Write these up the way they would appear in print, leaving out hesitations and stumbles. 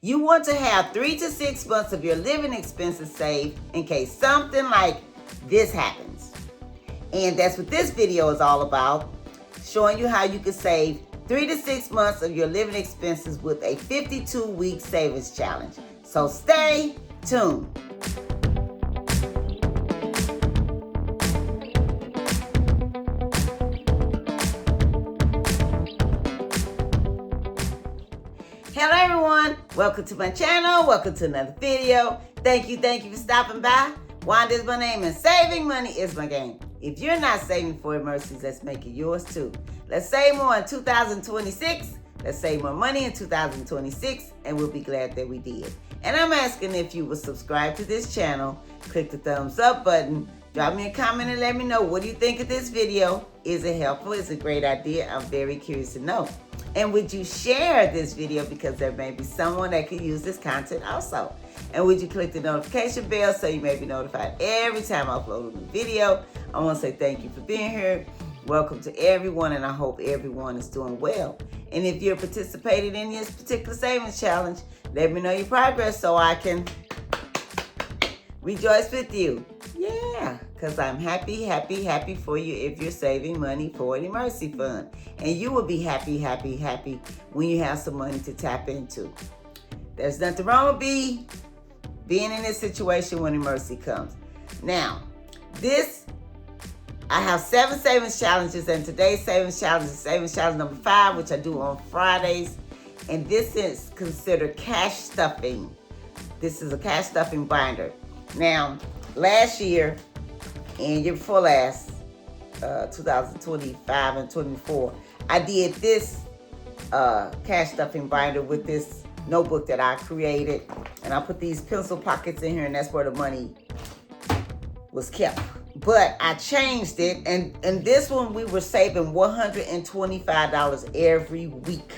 You want to have 3 to 6 months of your living expenses saved in case something like this happens. And that's what this video is all about, showing you how you can save 3 to 6 months of your living expenses with a 52-week savings challenge. So stay tuned. Hello everyone, welcome to my channel, welcome to another video. Thank you for stopping by. Wanda is my name and saving money is my game. If you're not saving for emergencies, let's make it yours too. Let's save more in 2026. Let's save more money in 2026, and we'll be glad that we did. And I'm asking if you will subscribe to this channel, click the thumbs up button, drop me a comment and let me know what do you think of this video. Is it helpful? Is it a great idea? I'm very curious to know. And would you share this video because there may be someone that could use this content also? And would you click the notification bell so you may be notified every time I upload a new video? I want to say thank you for being here. Welcome to everyone, and I hope everyone is doing well. And if you're participating in this particular savings challenge, let me know your progress so I can rejoice with you. Yeah, because I'm happy for you if you're saving money for an emergency fund. And you will be happy when you have some money to tap into. There's nothing wrong with being in this situation when emergency comes. Now, I have 7 savings challenges, and today's savings challenge is savings challenge number 5, which I do on Fridays. And this is considered cash stuffing. This is a cash stuffing binder. Now, last year and year before last, 2025 and 24, I did this cash stuffing binder with this notebook that I created, and I put these pencil pockets in here, and that's where the money was kept. But I changed it, and this one we were saving $125 every week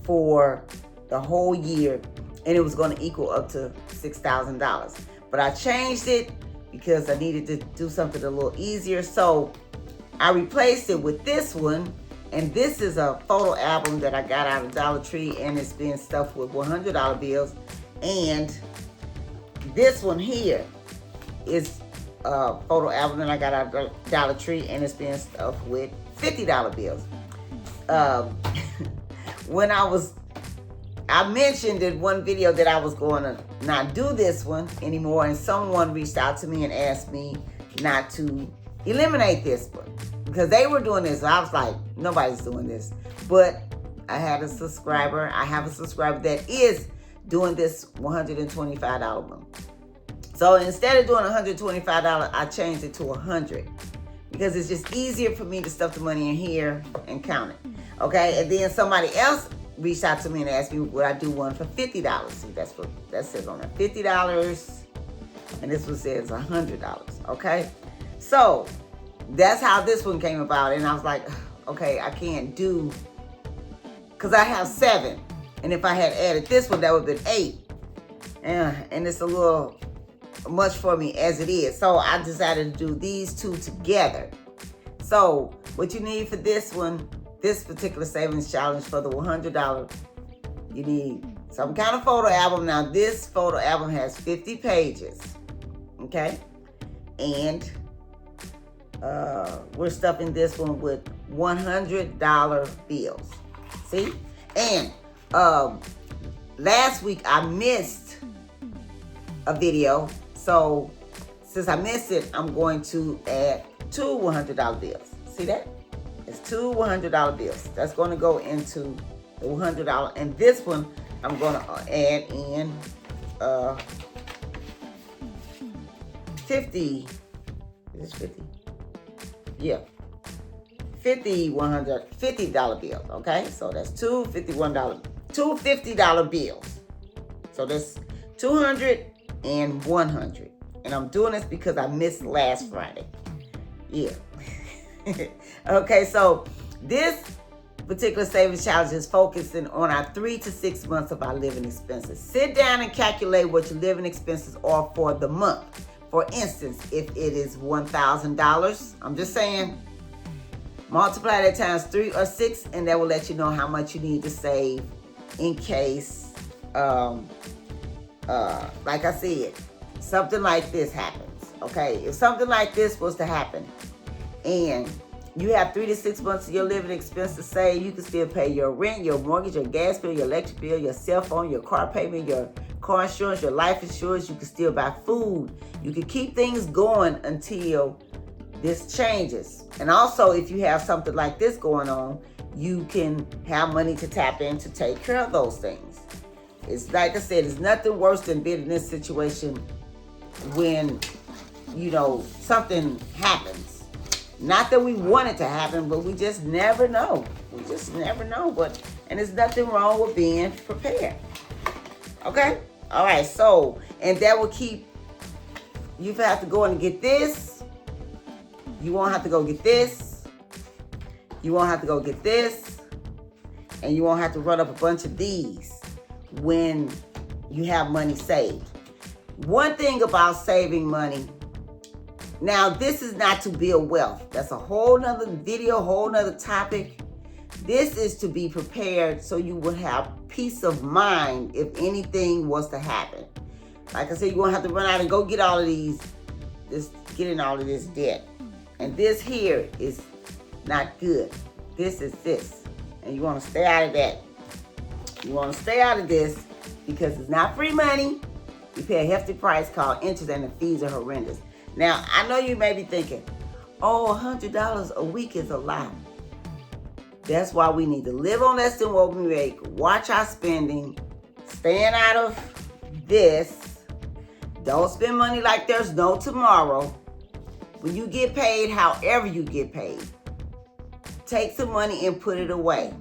for the whole year, and it was going to equal up to $6,000. But I changed it because I needed to do something a little easier, so I replaced it with this one. And this is a photo album that I got out of Dollar Tree, and it's been stuffed with $100 bills. And this one here is a photo album that I got out of Dollar Tree, and it's been stuffed with $50 bills. When I mentioned in one video that I was going to not do this one anymore, and someone reached out to me and asked me not to eliminate this one because they were doing this. I was like, nobody's doing this. But I have a subscriber that is doing this $125 one. So instead of doing $125, I changed it to $100 because it's just easier for me to stuff the money in here and count it. Okay, and then somebody else reached out to me and asked me would I do one for $50. See, that's what that says on there, $50, and this one says $100. Okay, so that's how this one came about, and I was like, okay, I can't do, because I have 7, and if I had added this one, that would have been 8, and it's a little much for me as it is. So I decided to do these 2 together. So what you need for this one, this particular savings challenge for the $100, you need some kind of photo album. Now this photo album has 50 pages, okay? And we're stuffing this one with $100 bills, see? And last week I missed a video, so since I missed it, I'm going to add 2 $100 bills. See that? It's 2 $100 bills. That's going to go into the $100. And this one, I'm going to add in 50. Is this 50? Yeah. $50 bills. Okay? So that's two $50 bills. So that's 200 and 100. And I'm doing this because I missed last Friday. Yeah. Okay, so this particular savings challenge is focusing on our 3 to 6 months of our living expenses. Sit down and calculate what your living expenses are for the month. For instance, if it is $1,000, I'm just saying, multiply that times 3 or 6, and that will let you know how much you need to save in case like I said, something like this happens, okay? If something like this was to happen and you have 3 to 6 months of your living expenses saved, you can still pay your rent, your mortgage, your gas bill, your electric bill, your cell phone, your car payment, your car insurance, your life insurance. You can still buy food. You can keep things going until this changes. And also, if you have something like this going on, you can have money to tap in to take care of those things. It's like I said, it's nothing worse than being in this situation when, you know, something happens. Not that we want it to happen, but we just never know. We just never know. And there's nothing wrong with being prepared. Okay? All right, so, and that will keep, you have to go in and get this. You won't have to go get this. You won't have to go get this. And you won't have to run up a bunch of these when you have money saved. One thing about saving money, now this is not to build wealth. That's a whole nother video, whole nother topic. This is to be prepared so you will have peace of mind if anything was to happen. Like I said, you won't have to run out and go get all of these, get in all of this debt. And this here is not good. This is this. And you want to stay out of that. You want to stay out of this because it's not free money. You pay a hefty price called interest and the fees are horrendous. Now, I know you may be thinking, oh, $100 a week is a lot. That's why we need to live on less than what we make, watch our spending, staying out of this. Don't spend money like there's no tomorrow. When you get paid, however you get paid, take some money and put it away.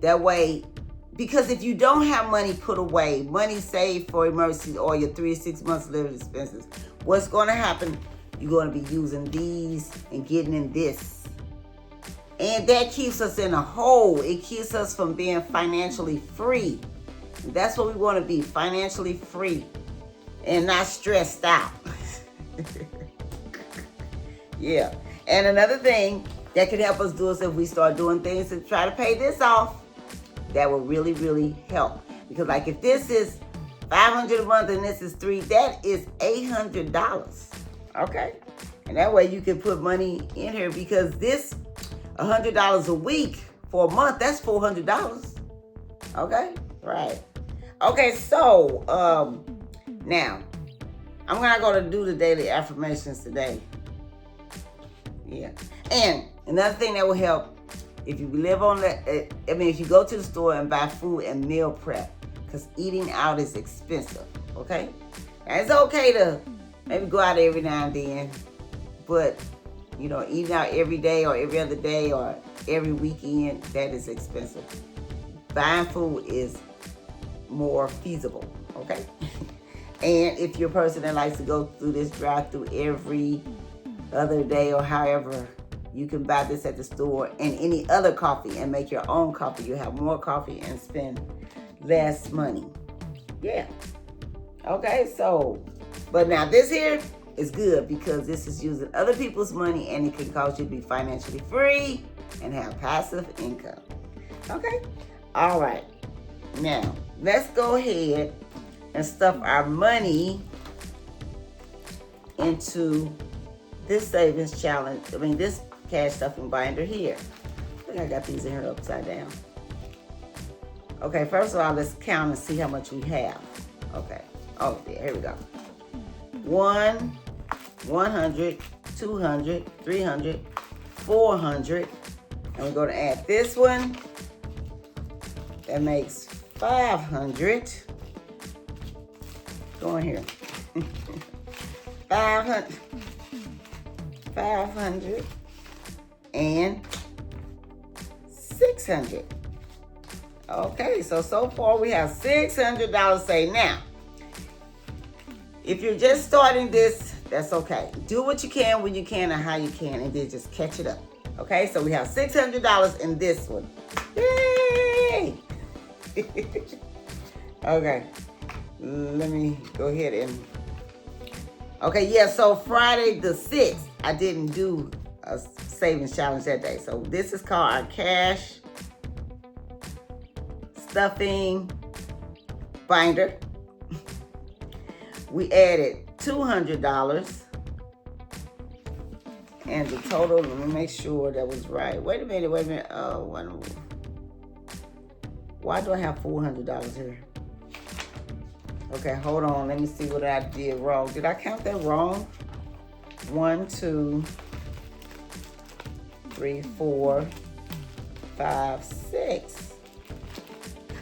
That way, because if you don't have money put away, money saved for emergencies or your 3 to 6 months living expenses, what's going to happen? You're going to be using these and getting in this. And that keeps us in a hole. It keeps us from being financially free. And that's what we want to be, financially free and not stressed out. Yeah. And another thing that can help us do is if we start doing things to try to pay this off, that will really, really help. Because like if this is $500 a month and this is $300, that is $800. Okay? And that way you can put money in here because this $100 a week for a month, that's $400. Okay? Right. Okay, so now I'm gonna go to do the daily affirmations today. Yeah. And another thing that will help, if you live on the, if you go to the store and buy food and meal prep, because eating out is expensive, okay? Now, it's okay to maybe go out every now and then, but, you know, eating out every day or every other day or every weekend, that is expensive. Buying food is more feasible, okay? And if you're a person that likes to go through this drive-through every other day or however, you can buy this at the store and any other coffee and make your own coffee. You have more coffee and spend less money. Yeah. Okay, so, but now this here is good because this is using other people's money and it can cause you to be financially free and have passive income. Okay? All right. Now, let's go ahead and stuff our money into this savings challenge. This cash stuffing binder here. I think I got these in here upside down. Okay, first of all, let's count and see how much we have. Okay. Oh, there, here we go. 1, 100, 200, 300, 400. And we're going to add this one. That makes 500. Go in here. 500. 500 and 600. Okay, so far we have $600 saved. Now, if you're just starting this, that's okay. Do what you can when you can and how you can, and then just catch it up. Okay, so we have $600 in this one. Yay! Okay, let me go ahead and... Okay, yeah, so Friday the 6th, I didn't do a savings challenge that day. So this is called our cash stuffing binder. We added $200. And the total, let me make sure that was right. Wait a minute. Oh, why do I have $400 here? Okay, hold on. Let me see what I did wrong. Did I count that wrong? 1, 2, 3, 4, 5, 6.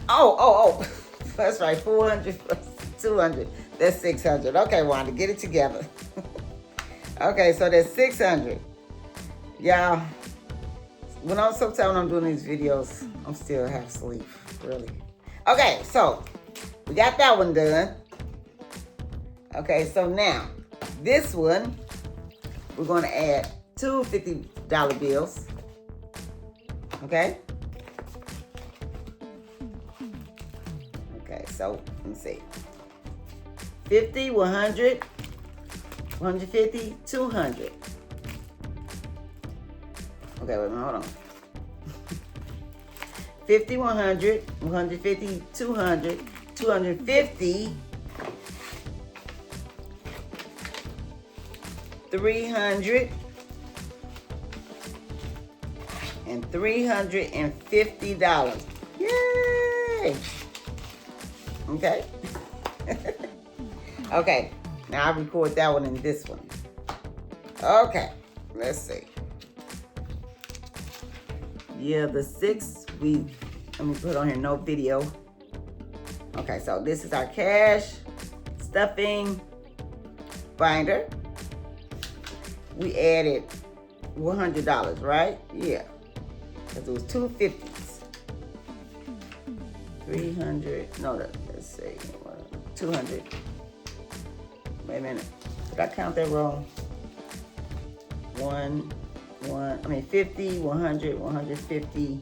Oh. That's right. 400 plus 200. That's 600. Okay, Wanda, get it together. Okay, so that's 600. Y'all, sometimes when I'm doing these videos, I'm still half asleep, really. Okay, so we got that one done. Okay, so now this one, we're going to add two $50 bills. Okay? Okay, so let me see. 50, 100, 150, 200. Okay, wait a minute, hold on. 50, 100, 150, 200, 250, 300, and $350. Yay! Okay. Okay, now I record that one and this one. Okay, let's see. Yeah, the 6 week, let me put on here, no video. Okay, so this is our cash stuffing binder. We added $100, right? Yeah, because it was 250s. 300, no, let's see, 200. Wait a minute, did I count that wrong? 50, 100, 150,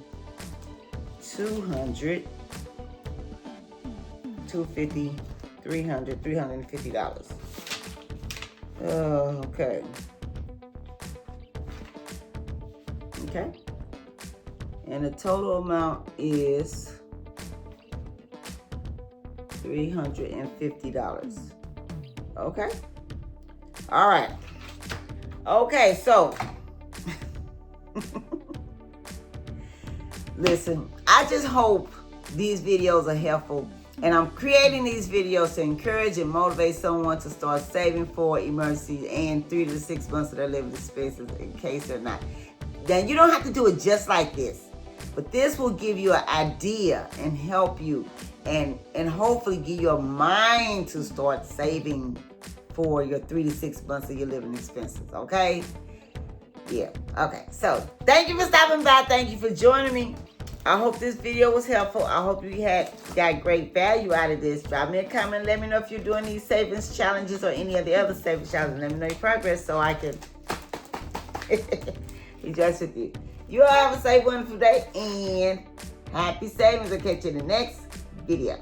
200, 250, 300, $350. Okay. Okay. And the total amount is $350. Okay. All right. Okay, so listen, I just hope these videos are helpful, and I'm creating these videos to encourage and motivate someone to start saving for emergencies and 3 to 6 months of their living expenses in case they're not. Then you don't have to do it just like this, but this will give you an idea and help you and hopefully give you a mind to start saving for your 3 to 6 months of your living expenses, okay? Yeah, okay. So, thank you for stopping by. Thank you for joining me. I hope this video was helpful. I hope you got great value out of this. Drop me a comment. Let me know if you're doing these savings challenges or any of the other savings challenges. Let me know your progress so I can rejoice with you. You all have a safe, wonderful day, and happy savings. I'll catch you in the next video.